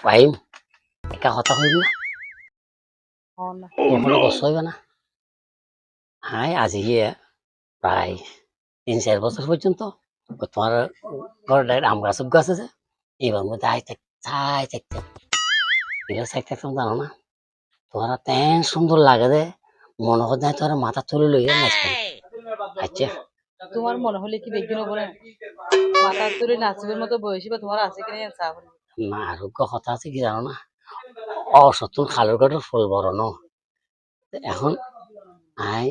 পাৰিম একা কথা কইব না কখনো কষ্ট হইবে না হাই আজিয়ে প্রায় 3-4 বছর পর্যন্ত তোমার ঘরে আম গাছ গাছ আছে এবার মধ্যে চাই থাকতে এবার চাই থাকতাম জানো না তোমার তেন সুন্দর লাগে যে মনে হয় নাই তোর মাথা তুলে লইয়া নাচতে আচ্ছা তোমার মনে হলে কি দেখি না বলে মাথা তুলে নাচবের মতো বয়সী বা তোমার আছে কিনা চা বলে না আরোগ্য কথা আছে কি জানো না অসতুল খালের কাঠের ফুল বড় ন এখন আই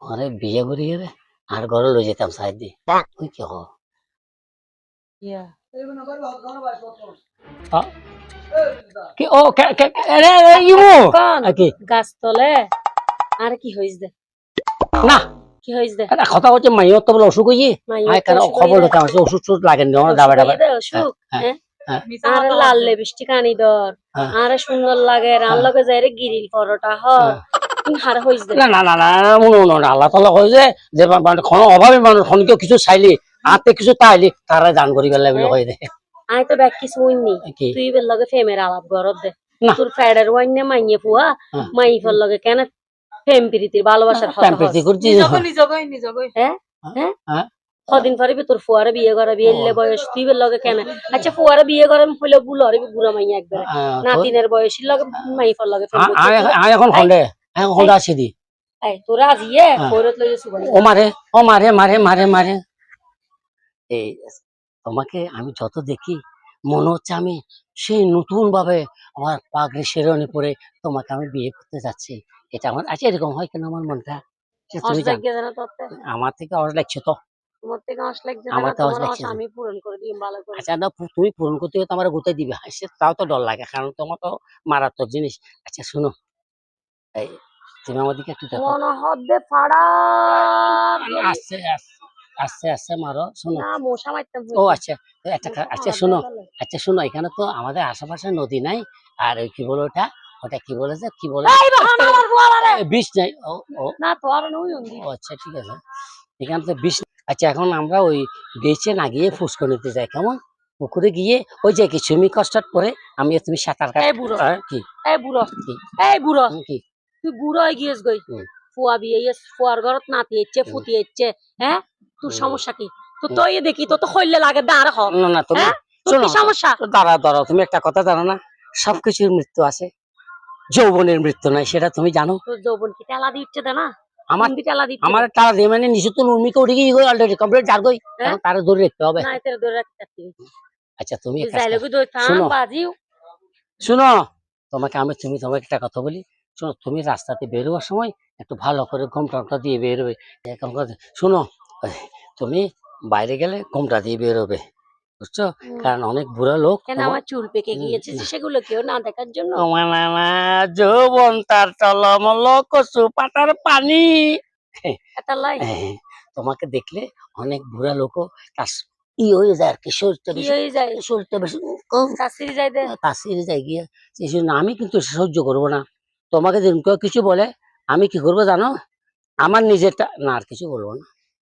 ঘরে বিয়ে করি রে আর ঘরে লই যেতাম সাইড দি তুই কি হ ইয়া কি ও রে ইমু কি গাছতলে আর কি হইছে না কি হইছে এটা কথা হচ্ছে মাইও তো বলে অসুখ হইয়ে আই কেন খবর দিতাম আছে ওষুধ টুধ লাগেন না দাবা দাবা অসুখ আর লাল লিপস্টিক আনি দর আর সুন্দর লাগে রান লগে যাই রে গিরিল পরোটা হ হার হইছে না না না না মনো না আল্লাহ তাআলা কই যে কোন অভাবে মানুষ খনকে কিছু চাইলি হাতে কিছু তাইলি তারা দান করি বেলা বলে কই দে আই তো ব্যাক কিছু হইনি তুই বেল লগে ফেমের আলাপ গরদ দে তোর ফেডার ওয়াইনে মাইয়ে ফুয়া মাই ফল লগে কেন প্রেম প্রীতির ভালোবাসার কথা প্রীতি করছি নিজগই হ্যাঁ হ্যাঁ কদিন পরে তোর ফুয়ারে বিয়ে করাবি এলে বয়স তুই বেল লগে কেন আচ্ছা ফুয়ারে বিয়ে করাম হইলে বুল হরে বুড়া মাইয়া একবার নাতিনের বয়সীর লগে মাই ফল লগে আই এখন খন্ডে এখন খন্ডা আছে দি এই তোরা আজিয়ে কইরত লইছে সুবন ও মারে মারে এই তোমাকে আমি যত দেখি মনে হচ্ছে আমি সেই নতুন ভাবে আমার পাগড়ি শেরওয়ানি পরে তোমাকে আমি বিয়ে করতে যাচ্ছি এটা আমার আচ্ছা এরকম হয় কেন আমার মনটা তুমি আমার থেকে অস লাগছে তো তোমার থেকে অস লাগছে আমার তো অস লাগছে আমি পূরণ করে দিই ভালো করে আচ্ছা না তুমি পূরণ করতে হলে আমার গোতাই দিবে আচ্ছা তাও তো ডর লাগে কারণ তোমার তো মারাত্মক জিনিস আচ্ছা শুনো এই তুমি আমার দিকে একটু দেখো মনে হবে ফাড়া আস্তে আস্তে আস্তে মারো শোনো না মশা মারতাম ও আচ্ছা আচ্ছা শোনো এখানে তো আমাদের আশেপাশে নদী নাই আর কি বলে ওটা কি বলে যে কি বলে বিষ নাই ও না তো আর নই আচ্ছা ঠিক আছে এখানে তো বিষ আচ্ছা এখন আমরা ওই বেচে না গিয়ে ফুসকো নিতে যাই কেমন পুকুরে গিয়ে ওই যে কি সুইমিং কস্টার্ট পরে আমি তুমি সাঁতার এই বুড়ো কি কি তুই বুড়ো হয়ে গিয়েছ গই ফুয়া বিয়ে ফুয়ার ঘরত নাতি ইচ্ছে ফুটি ইচ্ছে হ্যাঁ তোর সমস্যা কি তো তুই দেখি তো হইলে লাগে দাঁড়া হ না তুমি কি সমস্যা দাঁড়া তুমি একটা কথা জানো না সবকিছুর মৃত্যু আছে যৌবনের মৃত্যু নাই সেটা তুমি জানো তোর যৌবন কি তেলা দিচ্ছে না আমার টালা দিয়ে মানে নিচে তো উর্মিকে উঠে গিয়ে অলরেডি কমপ্লিট যার গই তারা ধরে রাখতে হবে না এটা ধরে রাখতে আচ্ছা তুমি শুনো তোমাকে একটা কথা বলি শোনো তুমি রাস্তাতে বেরোবার সময় একটু ভালো করে ঘোমটা দিয়ে বেরোবে শোনো তুমি বাইরে গেলে ঘোমটা দিয়ে বেরোবে বুঝছো কারণ অনেক বুড়া লোক আমার চুল পেকে গিয়েছে সেগুলো কেউ না দেখার জন্য যৌবন তার টলমল কচু পাতার পানি তোমাকে দেখলে অনেক বুড়া লোক তার হয়ে যায় আর কি তাসিরে যায় গিয়ে সেই জন্য আমি কিন্তু সহ্য করবো না তোমাকে যেন কেউ কিছু বলে আমি কি করবো জানো আমার নিজেরটা না আর কিছু বলবো না